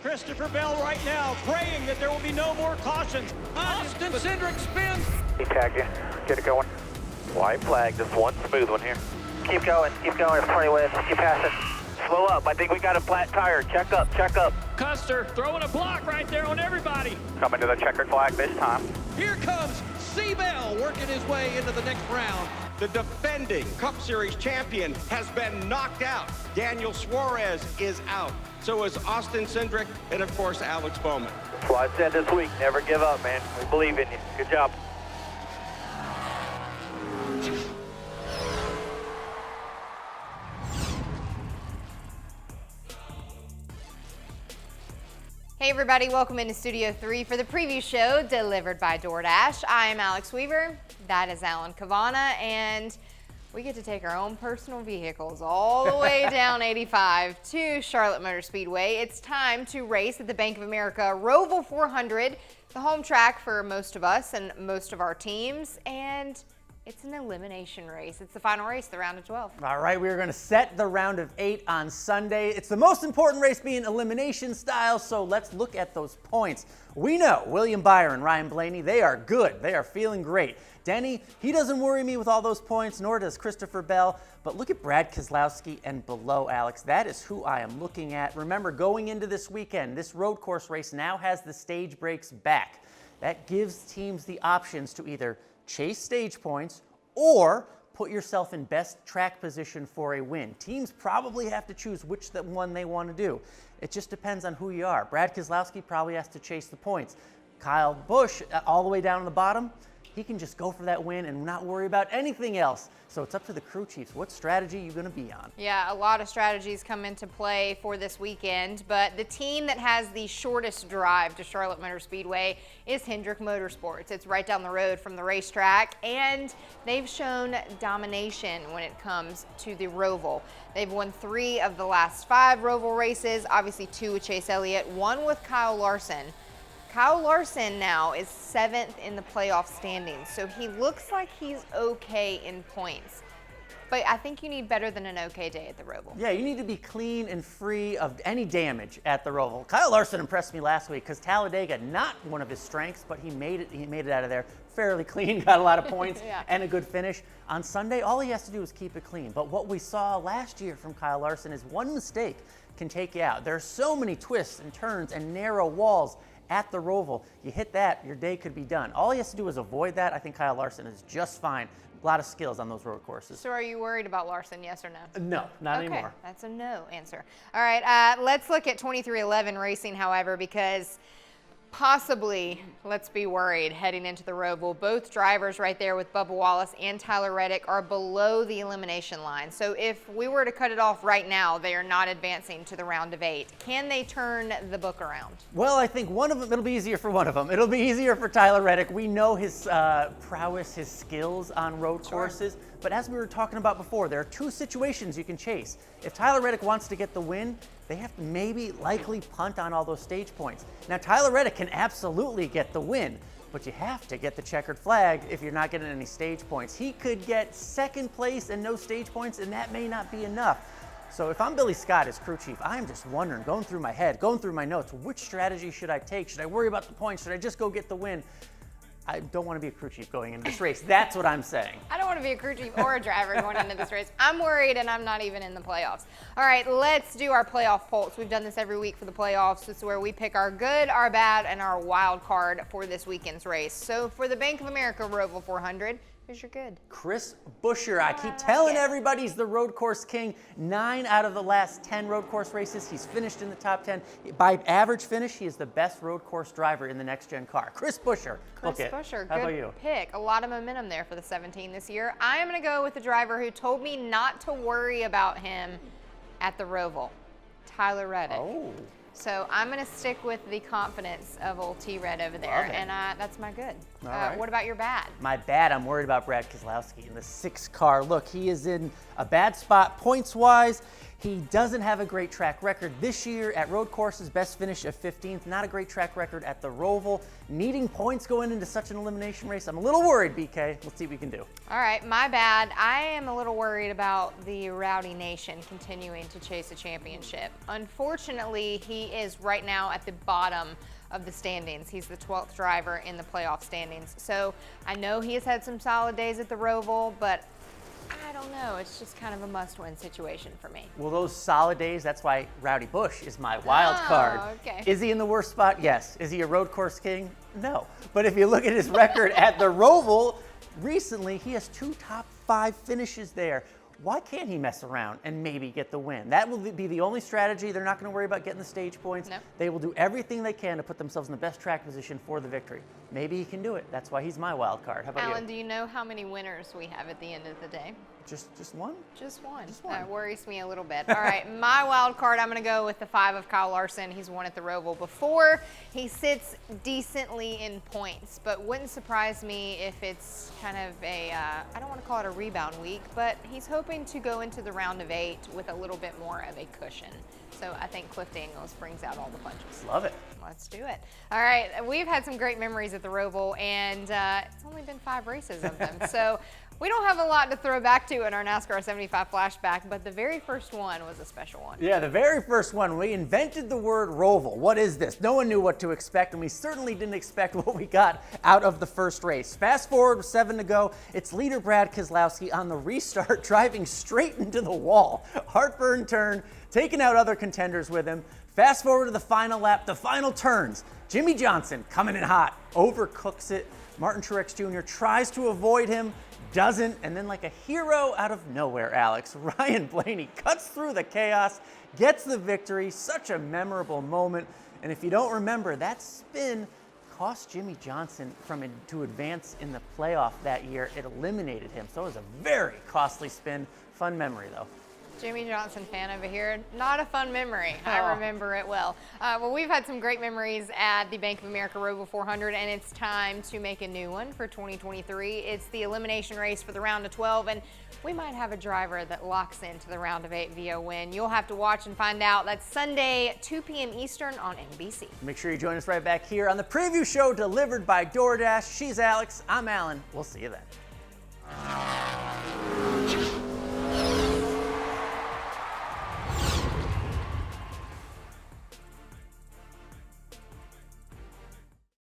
Christopher Bell right now praying that there will be no more cautions. Austin Cindric spins. He tagged you. Get it going. White flag, just one smooth one here. Keep going, it's 20 west, keep passing. Slow up, I think we got a flat tire. Check up, check up. Custer throwing a block right there on everybody. Coming to the checkered flag this time. Here comes C. Bell working his way into the next round. The defending Cup Series champion has been knocked out. Daniel Suarez is out. So is Austin Cindric and, of course, Alex Bowman. That's why I said this week, never give up, man. We believe in you. Good job. Hey everybody, welcome into Studio 3 for the preview show delivered by DoorDash. I am Alex Weaver, that is Alan Cavanna, and we get to take our own personal vehicles all the way down 85 to Charlotte Motor Speedway. It's time to race at the Bank of America Roval 400, the home track for most of us and most of our teams, and it's an elimination race. It's the final race, the round of 12. All right, we are going to set the round of 8 on Sunday. It's the most important race being elimination style, so let's look at those points. We know William Byron, Ryan Blaney, they are good. They are feeling great. Denny, he doesn't worry me with all those points, nor does Christopher Bell. But look at Brad Keselowski and below, Alex. That is who I am looking at. Remember, going into this weekend, this road course race now has the stage breaks back. That gives teams the options to either chase stage points or put yourself in best track position for a win. Teams probably have to choose which one they want to do. It just depends on who you are. Brad Keselowski probably has to chase the points. Kyle Busch, all the way down on the bottom, he can just go for that win and not worry about anything else. So it's up to the crew chiefs. What strategy are you going to be on? Yeah, a lot of strategies come into play for this weekend, but the team that has the shortest drive to Charlotte Motor Speedway is Hendrick Motorsports. It's right down the road from the racetrack, and they've shown domination when it comes to the Roval. They've won 3 of the last 5 Roval races, obviously 2 with Chase Elliott, 1 with Kyle Larson. Kyle Larson now is 7th in the playoff standings, so he looks like he's okay in points. But I think you need better than an okay day at the Roval. Yeah, you need to be clean and free of any damage at the Roval. Kyle Larson impressed me last week because Talladega, not one of his strengths, but he made it out of there fairly clean, got a lot of points yeah. and a good finish. On Sunday, all he has to do is keep it clean. But what we saw last year from Kyle Larson is one mistake can take you out. There are so many twists and turns and narrow walls at the Roval. You hit that, your day could be done. All he has to do is avoid that. I think Kyle Larson is just fine. A lot of skills on those road courses. So are you worried about Larson, yes or no? No, not anymore. Okay, that's a no answer. All right, let's look at 2311 Racing, however, because possibly, let's be worried heading into the Roval. Both drivers right there with Bubba Wallace and Tyler Reddick are below the elimination line. So if we were to cut it off right now, they are not advancing to the round of 8. Can they turn the book around? Well, I think one of them, it'll be easier for one of them. It'll be easier for Tyler Reddick. We know his prowess, his skills on road courses. But as we were talking about before, there are 2 situations you can chase. If Tyler Reddick wants to get the win, they have to likely punt on all those stage points. Now, Tyler Reddick can absolutely get the win, but you have to get the checkered flag if you're not getting any stage points. He could get 2nd place and no stage points, and that may not be enough. So if I'm Billy Scott as crew chief, I'm just wondering, going through my head, going through my notes, which strategy should I take? Should I worry about the points? Should I just go get the win? I don't want to be a crew chief going into this race. That's what I'm saying. I don't want to be a crew chief or a driver going into this race. I'm worried, and I'm not even in the playoffs. All right, let's do our playoff polls. We've done this every week for the playoffs. This is where we pick our good, our bad, and our wild card for this weekend's race. So for the Bank of America Roval 400, who's your good? Chris Buescher. I keep telling everybody he's the road course king. 9 out of the last 10 road course races, he's finished in the top 10. By average finish, he is the best road course driver in the next-gen car. Chris Buescher. Chris Buescher, How about good you? pick. A lot of momentum there for the 17 this year. I am going to go with the driver who told me not to worry about him at the Roval, Tyler Reddick. Oh. So I'm going to stick with the confidence of old T-Red over there, and that's my good. All right. What about your bad? My bad, I'm worried about Brad Keselowski in the 6 car. Look, he is in a bad spot points-wise. He doesn't have a great track record this year at road courses. Best finish of 15th. Not a great track record at the Roval. Needing points going into such an elimination race. I'm a little worried, BK. Let's see what we can do. All right, my bad. I am a little worried about the Rowdy Nation continuing to chase a championship. Unfortunately, he is right now at the bottom of the standings. He's the 12th driver in the playoff standings. So I know he has had some solid days at the Roval, but I don't know. It's just kind of a must-win situation for me. Well, those solid days, that's why Rowdy Busch is my wild card. Okay. Is he in the worst spot? Yes. Is he a road course king? No. But if you look at his record at the Roval, recently he has 2 top 5 finishes there. Why can't he mess around and maybe get the win? That will be the only strategy. They're not going to worry about getting the stage points. Nope. They will do everything they can to put themselves in the best track position for the victory. Maybe he can do it. That's why he's my wild card. How about Alan, you? do you know how many winners we have at the end of the day? Just one? Just one. Just one. That worries me a little bit. All right, my wild card, I'm going to go with the 5 of Kyle Larson. He's won at the Roval before. He sits decently in points, but wouldn't surprise me if it's kind of a, I don't want to call it a rebound week, but he's hoping to go into the round of 8 with a little bit more of a cushion. So I think Cliff Daniels brings out all the punches. Love it. Let's do it. All right, we've had some great memories at the Roval, and it's only been 5 races of them. So we don't have a lot to throw back to in our NASCAR 75 flashback, but the very first one was a special one. Yeah, the very first one, we invented the word Roval. What is this? No one knew what to expect, and we certainly didn't expect what we got out of the first race. Fast forward with 7 to go. It's leader Brad Keselowski on the restart, driving straight into the wall. Heartburn turn, taking out other contenders with him. Fast forward to the final lap, the final turns. Jimmy Johnson coming in hot, overcooks it. Martin Truex Jr. tries to avoid him, doesn't, and then like a hero out of nowhere, Alex, Ryan Blaney cuts through the chaos, gets the victory. Such a memorable moment. And if you don't remember, that spin cost Jimmy Johnson to advance in the playoff that year. It eliminated him, so it was a very costly spin. Fun memory, though. Jimmy Johnson fan over here. Not a fun memory. I remember it well. Well, we've had some great memories at the Bank of America Roval 400, and it's time to make a new one for 2023. It's the elimination race for the round of 12, and we might have a driver that locks into the round of 8 via win. You'll have to watch and find out. That's Sunday, 2 p.m. Eastern on NBC. Make sure you join us right back here on the preview show delivered by DoorDash. She's Alex. I'm Alan. We'll see you then.